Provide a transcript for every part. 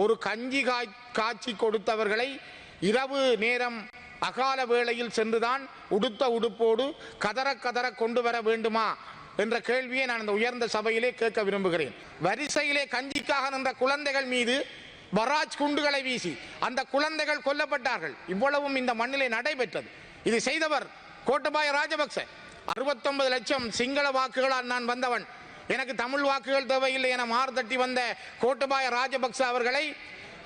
ஒரு கஞ்சி காய்ச்சி கொடுத்தவர்களை இரவு நேரம் அகால வேளையில் சென்றுதான் உடுத்த உடுப்போடு கதற கதற கொண்டு வர வேண்டுமா என்ற கேள்வியை நான் இந்த உயர்ந்த சபையிலே கேட்க விரும்புகிறேன். வரிசையிலே கஞ்சிக்காக நின்ற குழந்தைகள் மீது பராஜ் குண்டுகளை வீசி அந்த குழந்தைகள் கொல்லப்பட்டார்கள். இவ்வளவும் இந்த மண்ணிலே நடைபெற்றது. இது செய்தவர் கோட்டபாய ராஜபக்ச. 69 லட்சம் சிங்கள வாக்குகளால் நான் வந்தவன், எனக்கு தமிழ் வாக்குகள் தேவையில்லை என மார்தட்டி வந்த கோட்டபாய ராஜபக்ச அவர்களை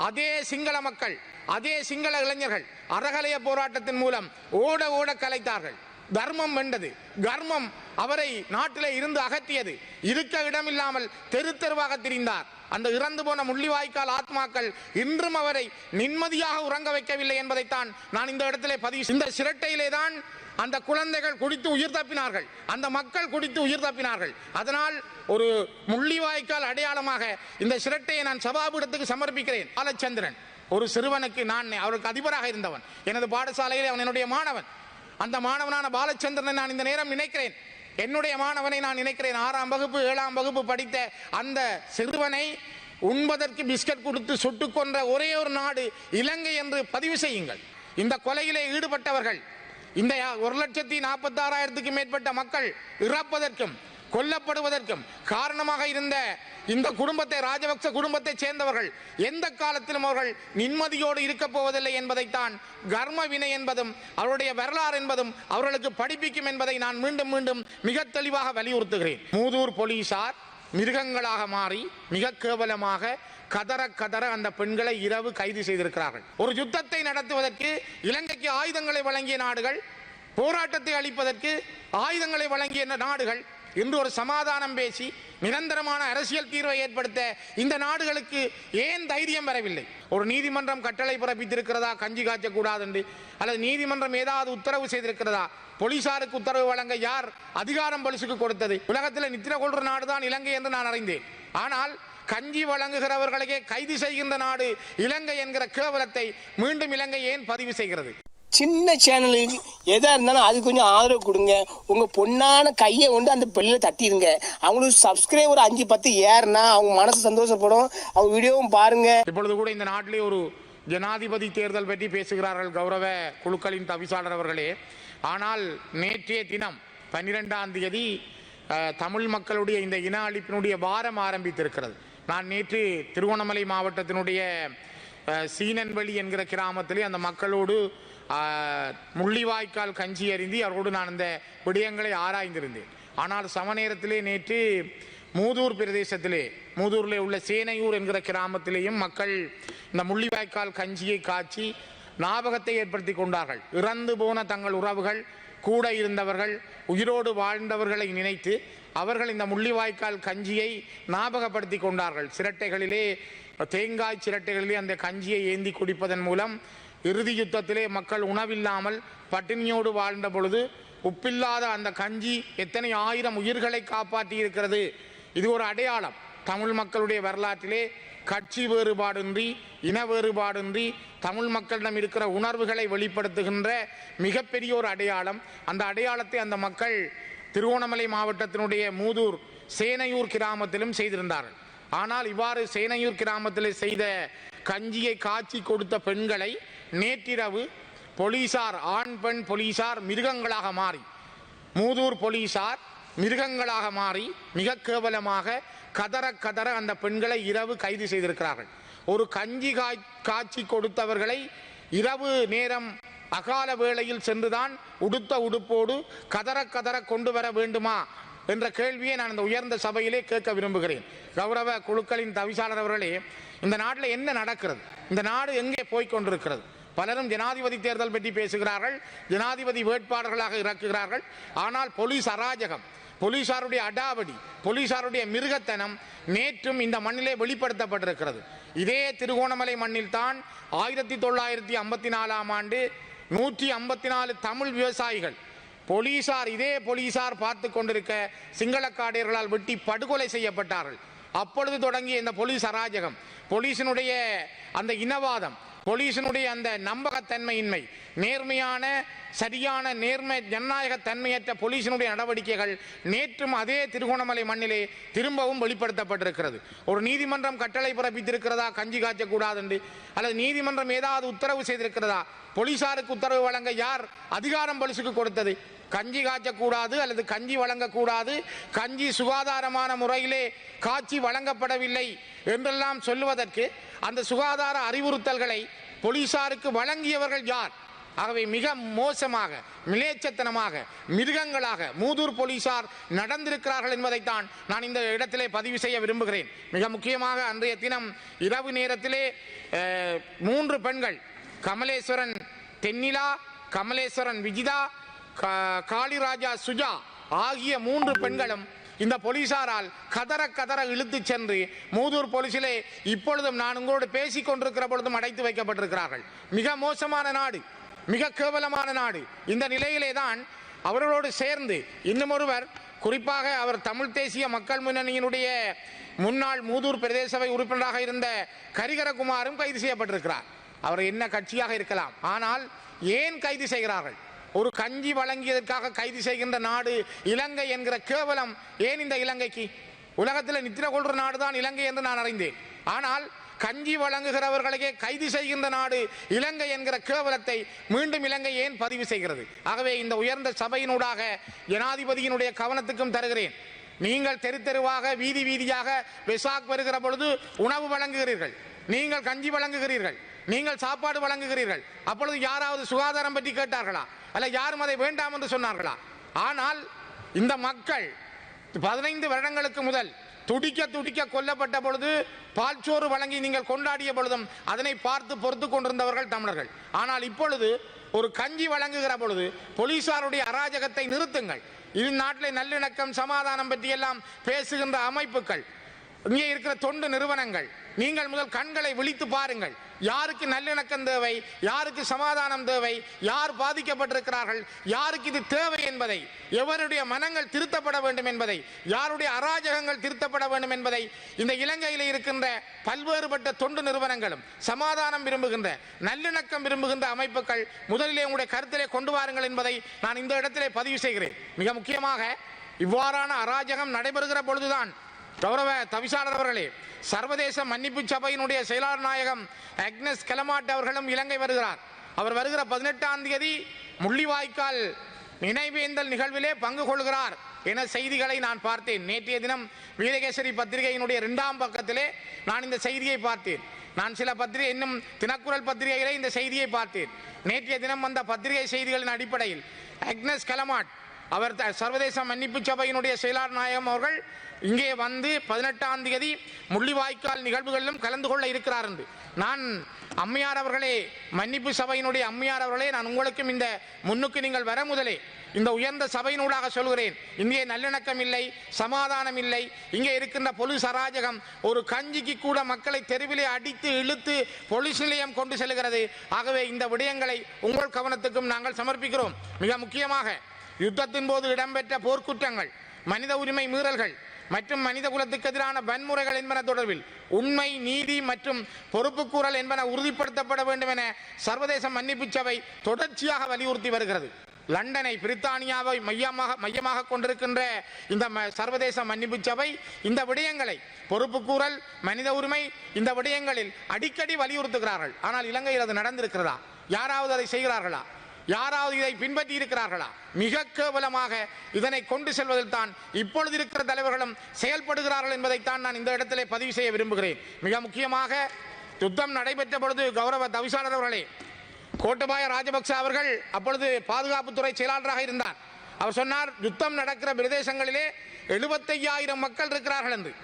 அதே சிங்கள மக்கள், அதே சிங்கள இளைஞர்கள் அறகலைய போராட்டத்தின் மூலம் ஓட ஓட கலைத்தார்கள். தர்மம் வென்றது. கர்மம் அவரை நாட்டிலே இருந்து அகற்றியது. இருக்க இடமில்லாமல் தெரு தெருவாக திரிந்தார். அந்த இறந்து போன முள்ளிவாய்க்கால் ஆத்மாக்கள் இன்றும் அவரை நிம்மதியாக உறங்க வைக்கவில்லை என்பதைத்தான் நான் இந்த இடத்திலே பதிவு. இந்த சிரட்டையிலே தான் அந்த குழந்தைகள் குடித்து உயிர் தப்பினார்கள், அந்த மக்கள் குடித்து உயிர் தப்பினார்கள். அதனால் ஒரு முள்ளிவாய்க்கால் அடையாளமாக இந்த சிரட்டையை நான் சபாபீடத்துக்கு சமர்ப்பிக்கிறேன். பாலச்சந்திரன் ஒரு சிறுவனுக்கு, நான் அவருக்கு அதிபராக இருந்தவன், எனது பாடசாலையில் அவன் என்னுடைய மாணவன். அந்த மாணவனான பாலச்சந்திரனை நான் இந்த நேரம் நினைக்கிறேன். என்னுடைய மாணவனை நான் நினைக்கிறேன். 6ஆம் வகுப்பு 7ஆம் வகுப்பு படித்த அந்த சிறுவனை உண்பதற்கு பிஸ்கட் கொடுத்து சுட்டுக் கொன்ற ஒரே ஒரு நாடு இலங்கை என்று பதிவு செய்யுங்கள். இந்த கொலையிலே ஈடுபட்டவர்கள், இந்த 1,46,000க்கும் மேற்பட்ட மக்கள் இறப்பதற்கும் கொல்லப்படுவதற்கும் காரணமாக இருந்த இந்த குடும்பத்தை, ராஜபக்ச குடும்பத்தை சேர்ந்தவர்கள் எந்த காலத்திலும் அவர்கள் நிம்மதியோடு இருக்க போவதில்லை என்பதைத்தான் கர்ம வினை என்பதும் அவருடைய வரலாறு என்பதும் அவர்களுக்கு படிப்பிக்கும் என்பதை நான் மீண்டும் மீண்டும் மிக தெளிவாக வலியுறுத்துகிறேன். மூதூர் போலீசார் மிருகங்களாக மாறி மிக கேவலமாக கதற கதற அந்த பெண்களை இரவு கைது செய்திருக்கிறார்கள். ஒரு யுத்தத்தை நடத்துவதற்கு இலங்கைக்கு ஆயுதங்களை வழங்கிய நாடுகள், போராட்டத்தை அளிப்பதற்கு ஆயுதங்களை வழங்கிய நாடுகள் இன்று ஒரு சமாதானம் பேசி நிரந்தரமான அரசியல் தீர்வை ஏற்படுத்த இந்த நாடுகளுக்கு ஏன் தைரியம் வரவில்லை? ஒரு நீதிமன்றம் கட்டளை பிறப்பித்திருக்கிறதா கஞ்சி காய்ச்சக்கூடாது என்று? அல்லது நீதிமன்றம் ஏதாவது உத்தரவு செய்திருக்கிறதா? போலீசாருக்கு உத்தரவு வழங்க யார் அதிகாரம் போலீசுக்கு கொடுத்தது? உலகத்தில் நித்திர கொள்ற நாடுதான் இலங்கை என்று நான் அறிந்தேன். ஆனால் கஞ்சி வழங்குகிறவர்களே கைது செய்கின்ற நாடு இலங்கை என்கிற கேவலத்தை மீண்டும் இலங்கை ஏன் பதிவு செய்கிறது? சின்ன சேனலுக்கு எதாக இருந்தாலும் அது கொஞ்சம் ஆதரவு கொடுங்க. உங்கள் பொண்ணான கையை கொண்டு அந்த பெல்லில் தட்டிடுங்க. அவங்களுக்கு சப்ஸ்கிரைபர் 5-10 ஏறுனா அவங்க மனசு சந்தோஷப்படும். அவங்க வீடியோவும் பாருங்க. இப்பொழுது கூட இந்த நாட்டிலே ஒரு ஜனாதிபதி தேர்தல் பற்றி பேசுகிறார்கள் கௌரவ குழுக்களின் தவிசாளர் அவர்களே. ஆனால் நேற்றைய தினம் 12ஆம் தேதி தமிழ் மக்களுடைய இந்த இன அழிப்பினுடைய வாரம் ஆரம்பித்திருக்கிறது. நான் நேற்று திருவண்ணாமலை மாவட்டத்தினுடைய சீனன்வெளி என்கிற கிராமத்திலே அந்த மக்களோடு முள்ளிவாய்க்கால் கஞ்சி அறிந்தி அவரோடு நான் அந்த விடயங்களை ஆராய்ந்திருந்தேன். ஆனால் சம நேரத்திலே நேற்று மூதூர் பிரதேசத்திலே, மூதூரிலே உள்ள சேனையூர் என்கிற கிராமத்திலேயும் மக்கள் இந்த முள்ளிவாய்க்கால் கஞ்சியை காய்ச்சி ஞாபகத்தை ஏற்படுத்தி கொண்டார்கள். இறந்து போன தங்கள் உறவுகள், கூட இருந்தவர்கள், உயிரோடு வாழ்ந்தவர்களை நினைத்து அவர்கள் இந்த முள்ளிவாய்க்கால் கஞ்சியை ஞாபகப்படுத்தி கொண்டார்கள். சிரட்டைகளிலே, தேங்காய் சிரட்டைகளிலே அந்த கஞ்சியை ஏந்தி குடிப்பதன் மூலம் இறுதி யுத்தத்திலே மக்கள் உணவில்லாமல் பட்டினியோடு வாழ்ந்த பொழுது உப்பில்லாத அந்த கஞ்சி எத்தனை ஆயிரம் உயிர்களை காப்பாற்றி இருக்கிறது. இது ஒரு அடையாளம். தமிழ் மக்களுடைய வரலாற்றிலே கட்சி வேறுபாடின்றி, இன வேறுபாடின்றி தமிழ் மக்களிடம் இருக்கிற உணர்வுகளை வெளிப்படுத்துகின்ற மிகப்பெரிய ஒரு அடையாளம். அந்த அடையாளத்தை அந்த மக்கள் திருவண்ணாமலை மாவட்டத்தினுடைய மூதூர் சேனையூர் கிராமத்திலும் செய்திருந்தார்கள். ஆனால் இவ்வாறு சேனையூர் கிராமத்தில் செய்த கஞ்சியை காய்ச்சி கொடுத்த பெண்களை நேற்றிரவு போலீசார், ஆண் பெண் போலீசார் மிருகங்களாக மாறி, மூதூர் போலீசார் மிருகங்களாக மாறி மிக கேவலமாக கதற கதற அந்த பெண்களை இரவு கைது செய்திருக்கிறார்கள். ஒரு கஞ்சி காய்ச்சி கொடுத்தவர்களை இரவு நேரம் அகால வேளையில் சென்றுதான் உடுத்த உடுப்போடு கதற கதற கொண்டு வர வேண்டுமா என்ற கேள்வியை நான் இந்த உயர்ந்த சபையிலே கேட்க விரும்புகிறேன். கௌரவ குழுக்களின் தவிசாளர் அவர்களே, இந்த நாட்டில் என்ன நடக்கிறது? இந்த நாடு எங்கே போய்கொண்டிருக்கிறது? பலரும் ஜனாதிபதி தேர்தல் பற்றி பேசுகிறார்கள், ஜனாதிபதி வேட்பாளர்களாக இறக்குகிறார்கள். ஆனால் போலீஸ் அராஜகம், போலீசாருடைய அடாவடி, போலீசாருடைய மிருகத்தனம் நேற்றும் இந்த மண்ணிலே வெளிப்படுத்தப்பட்டிருக்கிறது. இதே திருகோணமலை மண்ணில் தான் 1954ஆம் ஆண்டு 154 தமிழ் விவசாயிகள் போலீசார், இதே போலீசார் பார்த்து கொண்டிருக்க சிங்களக்காடையர்களால் வெட்டி படுகொலை செய்யப்பட்டார்கள். அப்பொழுது தொடங்கிய இந்த போலீஸ் அராஜகம், போலீசினுடைய அந்த இனவாதம், போலீசினுடைய அந்த நம்பகத்தன்மையின்மை, நேர்மையான சரியான நேர்மை ஜனநாயக தன்மையற்ற போலீசினுடைய நடவடிக்கைகள் நேற்றும் அதே திருகோணமலை மண்ணிலே திரும்பவும் வெளிப்படுத்தப்பட்டிருக்கிறது. ஒரு நீதிமன்றம் கட்டளை பிறப்பித்திருக்கிறதா கஞ்சி காய்ச்சக்கூடாது என்று, அல்லது நீதிமன்றம் ஏதாவது உத்தரவு செய்திருக்கிறதா? போலீசாருக்கு உத்தரவு வழங்க யார் அதிகாரம் போலீசுக்கு கொடுத்தது? கஞ்சி காய்ச்சக்கூடாது அல்லது கஞ்சி வழங்கக்கூடாது, கஞ்சி சுகாதாரமான முறையிலே காட்சி வழங்கப்படவில்லை என்றெல்லாம் சொல்லுவதற்கு அந்த சுகாதார அறிவுறுத்தல்களை போலீசாருக்கு வழங்கியவர்கள் யார்? ஆகவே மிக மோசமாக, மிலேச்சத்தனமாக, மிருகங்களாக மூதூர் போலீசார் நடந்திருக்கிறார்கள் என்பதைத்தான் நான் இந்த இடத்திலே பதிவு செய்ய விரும்புகிறேன். மிக முக்கியமாக அன்றைய தினம் இரவு நேரத்திலே 3 பெண்கள், கமலேஸ்வரன் தென்னிலா, கமலேஸ்வரன் விஜிதா, காளிராஜா சுஜா ஆகிய 3 பெண்களும் இந்த போலீசாரால் கதற கதற இழுத்து சென்று மூதூர் போலீசிலே இப்பொழுதும் நான் உங்களோடு பேசிக் கொண்டிருக்கிற பொழுதும் அடைத்து வைக்கப்பட்டிருக்கிறார்கள். மிக மோசமான நாடு, மிக கேவலமான நாடு. இந்த நிலையிலே தான் அவர்களோடு சேர்ந்து இன்னும் ஒருவர், குறிப்பாக அவர் தமிழ் தேசிய மக்கள் முன்னணியினுடைய முன்னாள் மூதூர் பிரதேச சபை உறுப்பினராக இருந்த கரிகரகுமாரும் கைது செய்யப்பட்டிருக்கிறார். அவர் என்ன கட்சியாக இருக்கலாம், ஆனால் ஏன் கைது செய்கிறார்கள்? ஒரு கஞ்சி வழங்கியதற்காக கைது செய்கின்ற நாடு இலங்கை என்கிற கேவலம் ஏன் இந்த இலங்கைக்கு? உலகத்தில் நித்திர கொள்ற நாடுதான் இலங்கை என்று நான் அறிந்தேன். ஆனால் கஞ்சி வழங்குகிறவர்களையே கைது செய்கின்ற நாடு இலங்கை என்கிற கேவலத்தை மீண்டும் இலங்கை ஏன் பதிவு செய்கிறது? ஆகவே இந்த உயர்ந்த சபையினூடாக ஜனாதிபதியினுடைய கவனத்துக்கும் தருகிறேன். நீங்கள் தெரு தெருவாக வீதி வீதியாக வெசாக் வருகிற பொழுது உணவு வழங்குகிறீர்கள், நீங்கள் கஞ்சி வழங்குகிறீர்கள், நீங்கள் சாப்பாடு வழங்குகிறீர்கள். அப்பொழுது யாராவது சுகாதாரம் பற்றி கேட்டார்களா? அல்ல யாரும் அதை வேண்டாம் என்று சொன்னார்களா? ஆனால் இந்த மக்கள் 15 வருடங்களுக்கு முதல் துடிக்க துடிக்க கொல்லப்பட்ட பொழுது, பால்சோறு வழங்கி நீங்கள் கொண்டாடிய பொழுதும் அதனை பார்த்து பொறுத்து கொண்டிருந்தவர்கள் தமிழர்கள். ஆனால் இப்பொழுது ஒரு கஞ்சி வழங்குகிற பொழுது போலீசாருடைய அராஜகத்தை நிறுத்துங்கள். இது நாட்டிலே நல்லிணக்கம் சமாதானம் பற்றி எல்லாம் பேசுகின்ற அமைப்புகள், இங்கே இருக்கிற தொண்டு நிறுவனங்கள், நீங்கள் முதல் கண்களை விழித்து பாருங்கள். யாருக்கு நல்லிணக்கம் தேவை, யாருக்கு சமாதானம் தேவை, யார் பாதிக்கப்பட்டிருக்கிறார்கள், யாருக்கு இது தேவை என்பதை, எவருடைய மனங்கள் திருத்தப்பட வேண்டும் என்பதை, யாருடைய அராஜகங்கள் திருத்தப்பட வேண்டும் என்பதை இந்த இலங்கையில் இருக்கின்ற பல்வேறுபட்ட தொண்டு நிறுவனங்களும் சமாதானம் விரும்புகின்ற நல்லிணக்கம் விரும்புகின்ற அமைப்புகள் முதலிலே உங்களுடைய கருத்திலே கொண்டு வாருங்கள் என்பதை நான் இந்த இடத்திலே பதிவு செய்கிறேன். மிக முக்கியமாக இவ்வாறான அராஜகம் நடைபெறுகிற பொழுதுதான் கௌரவ தவிசாளர் அவர்களே, சர்வதேச மன்னிப்பு சபையினுடைய செயலாளர் நாயகம் அக்னஸ் கெலமாட் அவர்களும் இலங்கை வருகிறார். அவர் வருகிற 18ஆம் தேதி முள்ளிவாய்க்கால் நினைவேந்தல் நிகழ்விலே பங்கு கொள்கிறார் என செய்திகளை நான் பார்த்தேன். நேற்றைய தினம் வீரகேசரி பத்திரிகையினுடைய 2ஆம் பக்கத்திலே நான் இந்த செய்தியை பார்த்தேன். நான் சில பத்திரிகை, இன்னும் தினக்குரல் பத்திரிகையிலே இந்த செய்தியை பார்த்தேன். நேற்றைய தினம் வந்த பத்திரிகை செய்திகளின் அடிப்படையில் அக்னஸ் கெலமாட் அவர் சர்வதேச மன்னிப்பு சபையினுடைய செயலாளர் நாயகம் அவர்கள் இங்கே வந்து 18ஆம் தேதி முள்ளிவாய்க்கால் நிகழ்வுகளிலும் கலந்து கொள்ள இருக்கிறார் என்று நான், அம்மையார் அவர்களே, மன்னிப்பு சபையினுடைய அம்மையார் அவர்களே, நான் உங்களுக்கும் இந்த முன்னுக்கு நீங்கள் வர முதலே இந்த உயர்ந்த சபையினூடாக சொல்கிறேன். இங்கே நல்லிணக்கம் இல்லை, சமாதானம் இல்லை, இங்கே இருக்கின்ற போலீஸ் அராஜகம் ஒரு கஞ்சிக்கு கூட மக்களை தெருவிலே அடித்து இழுத்து போலீஸ் நிலையம் கொண்டு செல்கிறது. ஆகவே இந்த விடயங்களை உங்கள் கவனத்துக்கும் நாங்கள் சமர்ப்பிக்கிறோம். மிக முக்கியமாக யுத்தத்தின் போது இடம்பெற்ற போர்க்குற்றங்கள், மனித உரிமை மீறல்கள் மற்றும் மனித குலத்துக்கு எதிரான வன்முறைகள் என்பன தொடர்பில் உண்மை, நீதி மற்றும் பொறுப்புக்கூறல் என்பன உறுதிப்படுத்தப்பட வேண்டும் என சர்வதேச மன்னிப்பு சபை தொடர்ச்சியாக வலியுறுத்தி வருகிறது. லண்டனை, பிரித்தானியாவை மையமாக கொண்டிருக்கின்ற இந்த சர்வதேச மன்னிப்பு சபை இந்த விடயங்களை, பொறுப்புக்கூறல், மனித உரிமை, இந்த விடயங்களில் அடிக்கடி வலியுறுத்துகிறார்கள். ஆனால் இலங்கையில் அது நடந்திருக்கிறதா? யாராவது அதை செய்கிறார்களா? யாராவது இதை பின்பற்றி இருக்கிறார்களா? மிக கேவலமாக இதனை கொண்டு செல்வதில் தான் இப்பொழுது இருக்கிற தலைவர்களும் செயல்படுகிறார்கள் என்பதைத்தான் நான் இந்த இடத்திலே பதிவு செய்ய விரும்புகிறேன். மிக முக்கியமாக யுத்தம் நடைபெற்ற பொழுது கௌரவ தவிசாளர் அவர்களே, கோட்டபாய ராஜபக்ச அவர்கள் அப்பொழுது பாதுகாப்புத்துறை செயலாளராக இருந்தார். அவர் சொன்னார், யுத்தம் நடக்கிற பிரதேசங்களிலே 75,000 மக்கள் இருக்கிறார்கள் என்று.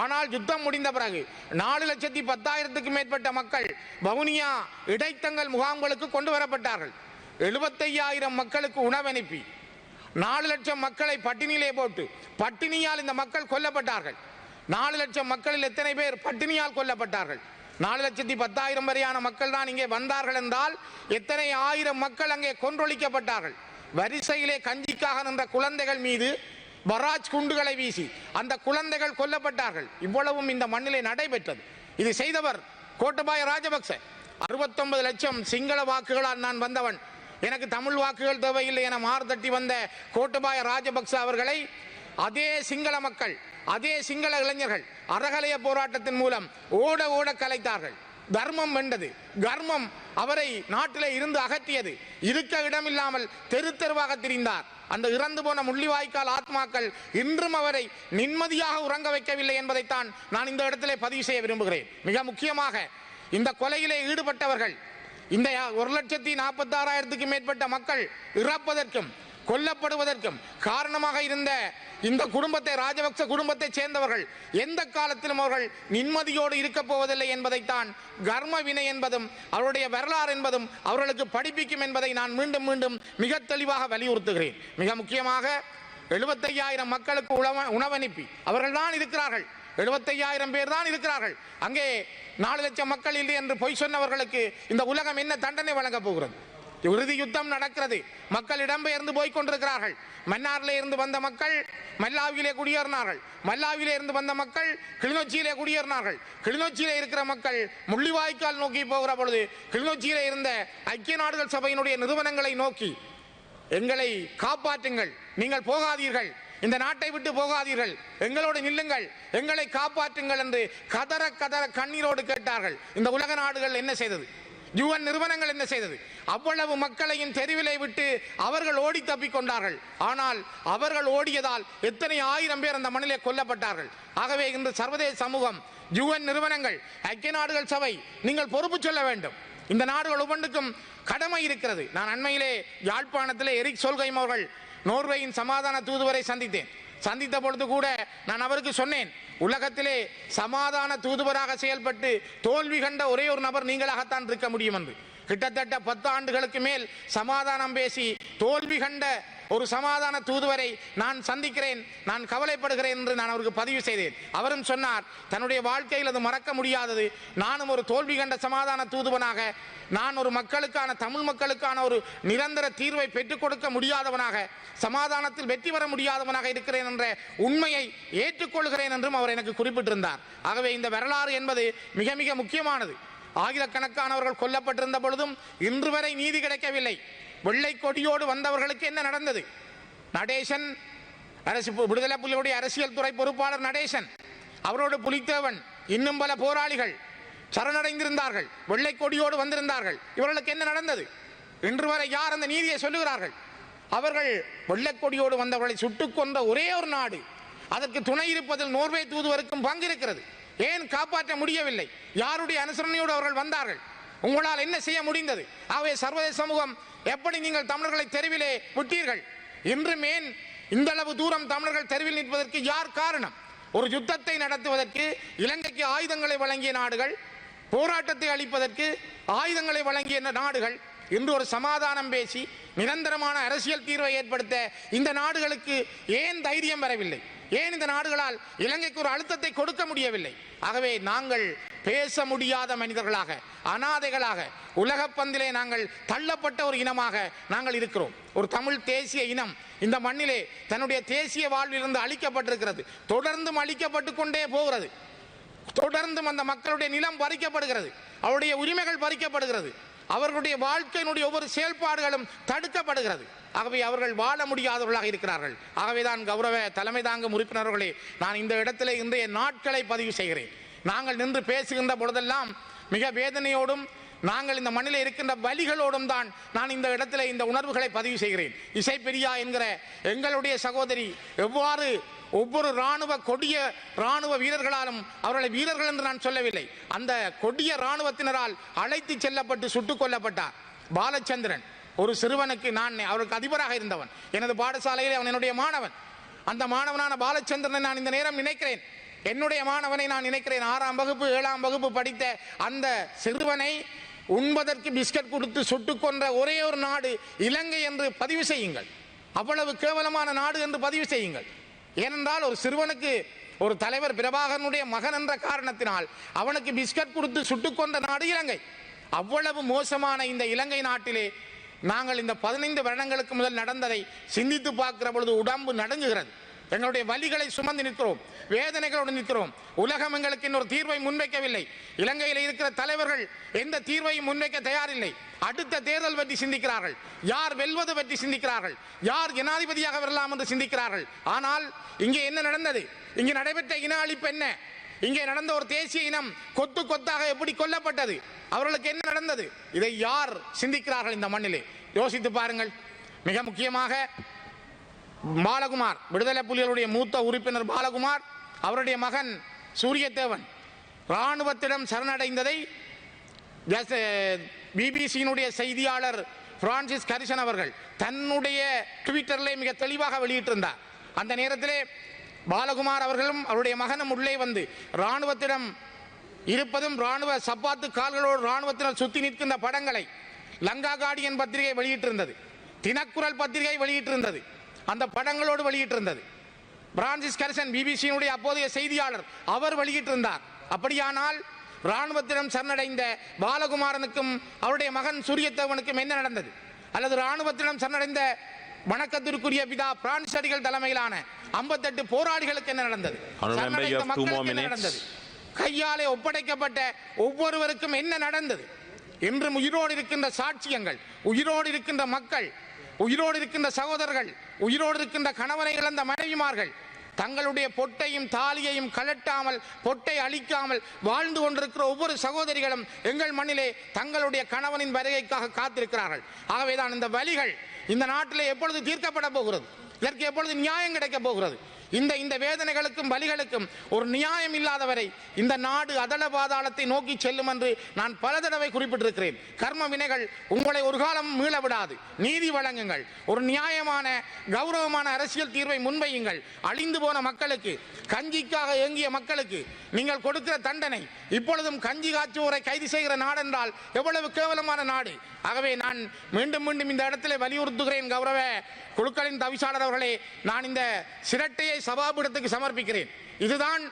ஆனால் யுத்தம் முடிந்த பிறகு 4,10,000க்கும் மேற்பட்ட மக்கள் வவுனியா இடைத்தங்கல் முகாம்களுக்கு கொண்டு வரப்பட்டார்கள். 75,000 மக்களுக்கு உணவு அனுப்பி 4 லட்சம் மக்களை பட்டினியிலே போட்டு பட்டினியால் இந்த மக்கள் கொல்லப்பட்டார்கள். 4 லட்சம் மக்களில் எத்தனை பேர் பட்டினியால் கொல்லப்பட்டார்கள்? 4,10,000 வரையான மக்கள் தான் இங்கே வந்தார்கள் என்றால் எத்தனை ஆயிரம் மக்கள் அங்கே கொன்றொழிக்கப்பட்டார்கள். வரிசையிலே கஞ்சிக்காக நின்ற குழந்தைகள் மீது பராஜ் குண்டுகளை வீசி அந்த குழந்தைகள் கொல்லப்பட்டார்கள். இவ்வளவும் இந்த மண்ணிலே நடைபெற்றது. இது செய்தவர் கோட்டபாய ராஜபக்ச. 69 லட்சம் சிங்கள வாக்குகளால் நான் வந்தவன், எனக்கு தமிழ் வாக்குகள் தேவையில்லை என மார்தட்டி வந்த கோட்டபாய ராஜபக்ச அவர்களை அதே சிங்கள மக்கள், அதே சிங்கள இளைஞர்கள் அறகலைய போராட்டத்தின் மூலம் ஓட ஓட கலைத்தார்கள். தர்மம் வென்றது. கர்மம் அவரை நாட்டிலே இருந்து அகற்றியது. இருக்க இடமில்லாமல் தெரு தெருவாக திரிந்தார். அந்த இறந்து போன முள்ளிவாய்க்கால் ஆத்மாக்கள் இன்றும் அவரை நிம்மதியாக உறங்க வைக்கவில்லை என்பதைத்தான் நான் இந்த இடத்திலே பதிவு செய்ய விரும்புகிறேன். மிக முக்கியமாக இந்த கொலையிலே ஈடுபட்டவர்கள், இந்த 1,46,000க்கும் மேற்பட்ட மக்கள் இறப்பதற்கும் கொல்லப்படுவதற்கும் காரணமாக இருந்த இந்த குடும்பத்தை, ராஜபக்ச குடும்பத்தை சேர்ந்தவர்கள் எந்த காலத்திலும் அவர்கள் நிம்மதியோடு இருக்க போவதில்லை என்பதைத்தான் கர்ம வினை என்பதும் அவருடைய வரலாறு என்பதும் அவர்களுக்கு படிப்பிக்கும் என்பதை நான் மீண்டும் மீண்டும் மிக தெளிவாக வலியுறுத்துகிறேன். மிக முக்கியமாக 75,000 மக்களுக்கு உணவனுப்பி அவர்கள் தான் இருக்கிறார்கள். 75,000 பேர் தான் இருக்கிறார்கள். அங்கே 4 லட்சம் மக்கள் இல்லை என்று பொய் சொன்னவர்களுக்கு இந்த உலகம் என்ன தண்டனை வழங்கப் போகிறது? இறுதி யுத்தம் நடக்கிறது. மக்கள் இடம்பெயர்ந்து போய் கொண்டிருக்கிறார்கள். மன்னாரிலே இருந்து வந்த மக்கள் மல்லாவிலே குடியேறினார்கள். மல்லாவிலே இருந்து வந்த மக்கள் கிளிநொச்சியிலே குடியேறினார்கள். கிளிநொச்சியிலே இருக்கிற மக்கள் முள்ளிவாய்க்கால் நோக்கி போகிற பொழுது கிளிநொச்சியிலே இருந்த ஐக்கிய நாடுகள் சபையினுடைய நிறுவனங்களை நோக்கி எங்களை காப்பாற்றுங்கள், நீங்கள் போகாதீர்கள், இந்த நாட்டை விட்டு போகாதீர்கள், எங்களோடு நில்லுங்கள், எங்களை காப்பாற்றுங்கள் என்று கதற கதற கண்ணீரோடு கேட்டார்கள். இந்த உலக நாடுகள் என்ன செய்தது? யுஎன் நிறுவனங்கள் என்ன செய்தது? அவ்வளவு மக்களையும் தெருவிலை விட்டு அவர்கள் ஓடி தப்பிக்கொண்டார்கள். ஆனால் அவர்கள் ஓடியதால் எத்தனை ஆயிரம் பேர் அந்த மண்ணிலே கொல்லப்பட்டார்கள். ஆகவே இன்று சர்வதேச சமூகம், யுஎன் நிறுவனங்கள், ஐக்கிய நாடுகள் சபை, நீங்கள் பொறுப்பு சொல்ல வேண்டும். இந்த நாடுகள் ஒவ்வொன்றுக்கும் கடமை இருக்கிறது. நான் அண்மையிலே யாழ்ப்பாணத்திலே எரிக் சொல்கைம் அவர்கள் நோர்வேயின் சமாதான தூதுவரை சந்தித்த பொழுது கூட நான் அவருக்கு சொன்னேன், உலகத்திலே சமாதான தூதுவராக செயல்பட்டு தோல்வி கண்ட ஒரே ஒரு நபர் நீங்களாகத்தான் இருக்க முடியும் என்று. கிட்டத்தட்ட 10 ஆண்டுகளுக்கு மேல் சமாதானம் பேசி தோல்வி கண்ட ஒரு சமாதான தூதுவரை நான் சந்திக்கிறேன், நான் கவலைப்படுகிறேன் என்று நான் அவருக்கு பதிவு செய்தேன். அவரும் சொன்னார், தன்னுடைய வாழ்க்கையில் அது மறக்க முடியாதது. நானும் ஒரு தோல்வி கண்ட சமாதான தூதுவனாக, நான் ஒரு மக்களுக்கான, தமிழ் மக்களுக்கான ஒரு நிரந்தர தீர்வை பெற்றுக் கொடுக்க முடியாதவனாக, சமாதானத்தில் வெற்றி பெற முடியாதவனாக இருக்கிறேன் என்ற உண்மையை ஏற்றுக்கொள்கிறேன் என்றும் அவர் எனக்கு குறிப்பிட்டிருந்தார். ஆகவே இந்த வரலாறு என்பது மிக மிக முக்கியமானது. ஆயிரக்கணக்கானவர்கள் கொல்லப்பட்டிருந்த பொழுதும் இன்று வரை நீதி கிடைக்கவில்லை. வெள்ளை கொடியோடு வந்தவர்களுக்கு என்ன நடந்தது? நடேசன், விடுதலை புலிகளுடைய அரசியல் துறை பொறுப்பாளர் நடேசன், அவரோடு புலித்தேவன், இன்னும் பல போராளிகள் சரணடைந்திருந்தார்கள், வெள்ளை கொடியோடு வந்திருந்தார்கள். இவர்களுக்கு என்ன நடந்தது? இன்று வரை யார் அந்த நீதியை சொல்லுகிறார்கள்? அவர்கள் வெள்ளை கொடியோடு வந்தவர்களை சுட்டுக் கொன்ற ஒரே ஒரு நாடு, அதற்கு துணை இருப்பதில் நோர்வே தூதுவருக்கும் பங்கு இருக்கிறது. ஏன் காப்பாற்ற முடியவில்லை? யாருடைய அனுசரணையோடு அவர்கள் வந்தார்கள்? உங்களால் என்ன செய்ய முடிந்தது? ஆகவே சர்வதேச சமூகம், எப்படி நீங்கள் தமிழர்களை தெருவிலே விட்டீர்கள்? இன்றும் ஏன் இந்த அளவு தூரம் தமிழர்கள் தெருவில் நிற்பதற்கு யார் காரணம்? ஒரு யுத்தத்தை நடத்துவதற்கு இலங்கைக்கு ஆயுதங்களை வழங்கிய நாடுகள், போராட்டத்தை அளிப்பதற்கு ஆயுதங்களை வழங்கிய நாடுகள், இன்று ஒரு சமாதானம் பேசி நிரந்தரமான அரசியல் தீர்வை ஏற்படுத்த இந்த நாடுகளுக்கு ஏன் தைரியம் வரவில்லை? ஏன் இந்த நாடுகளால் இலங்கைக்கு ஒரு அழுத்தத்தை கொடுக்க முடியவில்லை? ஆகவே நாங்கள் பேச முடியாத மனிதர்களாக, அனாதைகளாக, உலக பந்திலே நாங்கள் தள்ளப்பட்ட ஒரு இனமாக நாங்கள் இருக்கிறோம். ஒரு தமிழ் தேசிய இனம் இந்த மண்ணிலே தன்னுடைய தேசிய வாழ்விலிருந்து அழிக்கப்பட்டிருக்கிறது. தொடர்ந்தும் அழிக்கப்பட்டு கொண்டே போகிறது. தொடர்ந்தும் அந்த மக்களுடைய நிலம் பறிக்கப்படுகிறது, அவருடைய உரிமைகள் பறிக்கப்படுகிறது, அவர்களுடைய வாழ்க்கையினுடைய ஒவ்வொரு செயல்பாடுகளும் தடுக்கப்படுகிறது. ஆகவே அவர்கள் வாழ முடியாதவர்களாக இருக்கிறார்கள். ஆகவேதான் கௌரவ தலைமை தாங்கும் உறுப்பினர்களே, நான் இந்த இடத்திலே இன்றைய நாட்களை பதிவு செய்கிறேன். நாங்கள் நின்று பேசுகின்ற பொழுதெல்லாம் மிக வேதனையோடும் நாங்கள் இந்த மண்ணில் இருக்கின்ற வலிகளோடும் தான் நான் இந்த இடத்திலே இந்த உணர்வுகளை பதிவு செய்கிறேன். இசை பெரியா என்கிற எங்களுடைய சகோதரி எவ்வாறு ஒவ்வொரு கொடிய இராணுவ வீரர்களாலும், அவர்களை வீரர்கள் என்று நான் சொல்லவில்லை, அந்த கொடிய இராணுவத்தினரால் அழைத்து செல்லப்பட்டு சுட்டுக் கொல்லப்பட்டார். பாலச்சந்திரன் ஒரு சிறுவனுக்கு, நான் அவருக்கு அதிபராக இருந்தவன், எனது பாடசாலையில் அவன் என்னுடைய மாணவன். அந்த மாணவனான பாலச்சந்திரனை நான் இந்த நேரம் நினைக்கிறேன், என்னுடைய மாணவனை நான் நினைக்கிறேன். 6ஆம் வகுப்பு 7ஆம் வகுப்பு படித்த அந்த சிறுவனை உண்பதற்கு பிஸ்கட் கொடுத்து சுட்டுக் கொன்ற ஒரே ஒரு நாடு இலங்கை என்று பதிவு செய்யுங்கள். அவ்வளவு கேவலமான நாடு என்று பதிவு செய்யுங்கள். ஏனென்றால் ஒரு சிறுவனுக்கு ஒரு தலைவர் பிரபாகரனுடைய மகன் என்ற காரணத்தினால் அவனுக்கு பிஸ்கட் கொடுத்து சுட்டுக் கொன்ற நாடு இலங்கை. அவ்வளவு மோசமான இந்த இலங்கை நாட்டிலே நாங்கள் இந்த 15 வருடங்களுக்கு முதல் நடந்ததை சிந்தித்து பார்க்கிற பொழுது உடம்பு நடுங்குகிறது. எங்களுடைய வலிகளை சுமந்து நிற்கிறோம், வேதனைகளோடு நிற்கிறோம். உலகம் எங்களுக்கு இன்னொரு தீர்வை முன்வைக்கவில்லை. இலங்கையில் இருக்கிற தலைவர்கள் எந்த தீர்வையும் முன்வைக்க தயாரில்லை. அடுத்த தேர்தல் பற்றி சிந்திக்கிறார்கள், யார் வெல்வது பற்றி சிந்திக்கிறார்கள், யார் ஜனாதிபதியாக வரலாம் என்று சிந்திக்கிறார்கள். ஆனால் இங்கே என்ன நடந்தது? இங்கே நடைபெற்ற இன அழிப்பு என்ன? இங்கே நடந்த ஒரு தேசிய இனம் கொத்து கொத்தாக எப்படி கொல்லப்பட்டது? அவர்களுக்கு என்ன நடந்தது? இதை யார் சிந்திக்கிறார்கள் இந்த மண்ணிலே? யோசித்து பாருங்கள். மிக முக்கியமாக பாலகுமார், விடுதலை புலிகளுடைய மூத்த உறுப்பினர் பாலகுமார், அவருடைய மகன் சூரியதேவன் இராணுவத்திடம் சரணடைந்ததை பிபிசியினுடைய செய்தியாளர் பிரான்சிஸ் கரிசன் அவர்கள் தன்னுடைய ட்விட்டரிலே மிக தெளிவாக வெளியிட்டிருந்தார். அந்த நேரத்திலே பாலகுமார் அவர்களும் அவருடைய மகனும் உள்ளே வந்து இராணுவத்திடம் இருப்பதும் இராணுவ சப்பாத்து கால்களோடு இராணுவத்தினர் சுத்தி நிற்கின்ற படங்களை லங்கா கார்டியன் பத்திரிகை வெளியிட்டிருந்தது, தினக்குரல் பத்திரிகை வெளியிட்டிருந்தது, அந்த படங்களோடு வெளியிட்டிருந்தது. பிரான்சிஸ் கரிசன் பிபிசியினுடைய அப்போதைய செய்தியாளர் அவர் வெளியிட்டிருந்தார். அப்படியானால் இராணுவத்திடம் சரணடைந்த பாலகுமாரனுக்கும் அவருடைய மகன் சூரியத்தேவனுக்கும் என்ன நடந்தது? அல்லது இராணுவத்திடம் சரணடைந்த வணக்கத்திற்குரிய பிதா பிரான்சிஸ் அடிகள் தலைமையிலான 58 போராளிகளுக்கு என்ன நடந்தது? சரணடைந்த மக்களுக்கு என்ன நடந்தது? கையாலே ஒப்படைக்கப்பட்ட ஒவ்வொருவருக்கும் என்ன நடந்தது? என்றும் உயிரோடு இருக்கின்ற சாட்சியங்கள், உயிரோடு இருக்கின்ற மக்கள், உயிரோடு இருக்கின்ற சகோதரர்கள், உயிரோடு இருக்கின்ற கணவனை இழந்த மனைவிமார்கள் தங்களுடைய பொட்டையும் தாலியையும் கலட்டாமல், பொட்டை அழிக்காமல் வாழ்ந்து கொண்டிருக்கிற ஒவ்வொரு சகோதரிகளும் எங்கள் மண்ணிலே தங்களுடைய கணவனின் வருகைக்காக காத்திருக்கிறார்கள். ஆகவேதான் இந்த வலிகள் இந்த நாட்டிலே எப்பொழுது தீர்க்கப்பட போகிறது? இதற்கு எப்பொழுது நியாயம் கிடைக்க போகிறது? இந்த வேதனைகளுக்கும் வலிகளுக்கும் ஒரு நியாயம் இல்லாதவரை இந்த நாடு அதள பாதாளத்தை நோக்கி செல்லும் என்று நான் பல தடவை குறிப்பிட்டிருக்கிறேன். கர்ம வினைகள் உங்களை ஒரு காலம் மீள விடாது. நீதி வழங்குங்கள், ஒரு நியாயமான கௌரவமான அரசியல் தீர்வை முன்வையுங்கள். அழிந்து போன மக்களுக்கு, கஞ்சிக்காக ஏங்கிய மக்களுக்கு நீங்கள் கொடுக்கிற தண்டனை இப்பொழுதும் கஞ்சி காய்ச்சுவோரை கைது செய்கிற நாடு என்றால் எவ்வளவு கேவலமான நாடு. ஆகவே நான் மீண்டும் மீண்டும் இந்த இடத்திலே வலியுறுத்துகிறேன். கௌரவ குழுக்களின் தவிசாளர் அவர்களே, நான் இந்த சிரட்டையை சபாபீடத்துக்கு சமர்ப்பிக்கிறேன். இதுதான்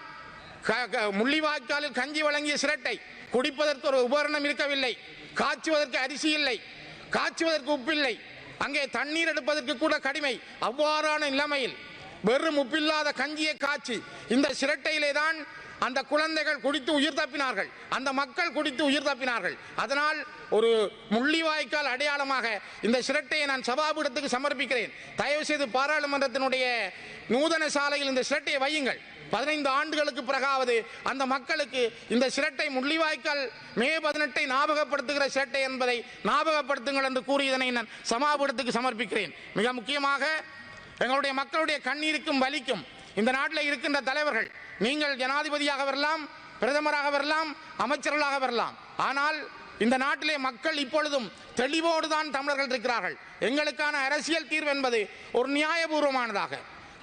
முள்ளிவாய்க்காலில் கஞ்சி வழங்கிய சிரட்டை. குடிப்பதற்கு ஒரு உபகரணம் இருக்கவில்லை, காய்ச்சுவதற்கு அரிசி இல்லை, காய்ச்சுவதற்கு உப்பில்லை, அங்கே தண்ணீர் எடுப்பதற்கு கூட கடிமை. அவ்வாறான நிலைமையில் வெறும் உப்பில்லாத கஞ்சியை காய்ச்சி இந்த சிரட்டையிலே தான் அந்த குழந்தைகள் குடித்து உயிர் தப்பினார்கள், அந்த மக்கள் குடித்து உயிர் தப்பினார்கள். அதனால் ஒரு முள்ளிவாய்க்கால் அடையாளமாக இந்த சிரட்டையை நான் சபாபீடத்துக்கு சமர்ப்பிக்கிறேன். தயவு செய்து பாராளுமன்றத்தினுடைய நூதன சாலையில் இந்த சிரட்டையை வையுங்கள். 15 ஆண்டுகளுக்கு பிறகாவது அந்த மக்களுக்கு இந்த சிரட்டை முள்ளிவாய்க்கால் மே 18 ஞாபகப்படுத்துகிற சிரட்டை என்பதை ஞாபகப்படுத்துங்கள் என்று கூறி இதனை நான் சபாபீடத்துக்கு சமர்ப்பிக்கிறேன். மிக முக்கியமாக எங்களுடைய மக்களுடைய கண்ணீருக்கும் வலிக்கும் இந்த நாட்டில் இருக்கின்ற தலைவர்கள், நீங்கள் ஜனாதிபதியாக வரலாம், பிரதமராக வரலாம், அமைச்சர்களாக வரலாம். ஆனால் இந்த நாட்டிலே மக்கள் இப்பொழுதும் தெளிவோடு தான் தமிழர்கள் இருக்கிறார்கள். எங்களுக்கான அரசியல் தீர்வு என்பது ஒரு நியாயபூர்வமானதாக,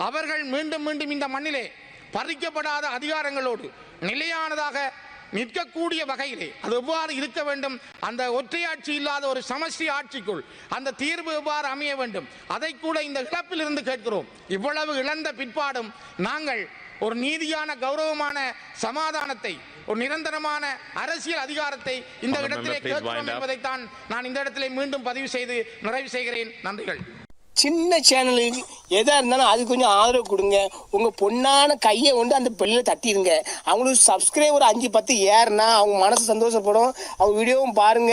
அவர்கள் மீண்டும் மீண்டும் இந்த மண்ணிலே பறிக்கப்படாத அதிகாரங்களோடு நிலையானதாக நிற்கக்கூடிய வகையிலே அது எவ்வாறு இருக்க வேண்டும், அந்த ஒற்றையாட்சி இல்லாத ஒரு சமஷ்டி ஆட்சிக்குள் அந்த தீர்வு எவ்வாறு அமைய வேண்டும், அதை கூட இந்த இழப்பில் இருந்து கேட்கிறோம். இவ்வளவு இழந்த பிற்பாடும் நாங்கள் ஒரு நீதியான கௌரவமான சமாதானத்தை, ஒரு நிரந்தரமான அரசியல் அதிகாரத்தை இந்த இடத்திலே கேட்கிறோம் என்பதைத்தான் நான் இந்த இடத்திலே மீண்டும் பதிவு செய்து நிறைவு செய்கிறேன். நன்றிகள். சின்ன சேனலுக்கு எதா இருந்தாலும் அது கொஞ்சம் ஆதரவு கொடுங்க. உங்க பொண்ணான கையை கொண்டு அந்த பெல்லில தட்டிடுங்க. அவங்களுக்கு சப்ஸ்கிரைபர் 5-10 ஏறுனா அவங்க மனசு சந்தோஷப்படும். அவங்க வீடியோவும் பாருங்க.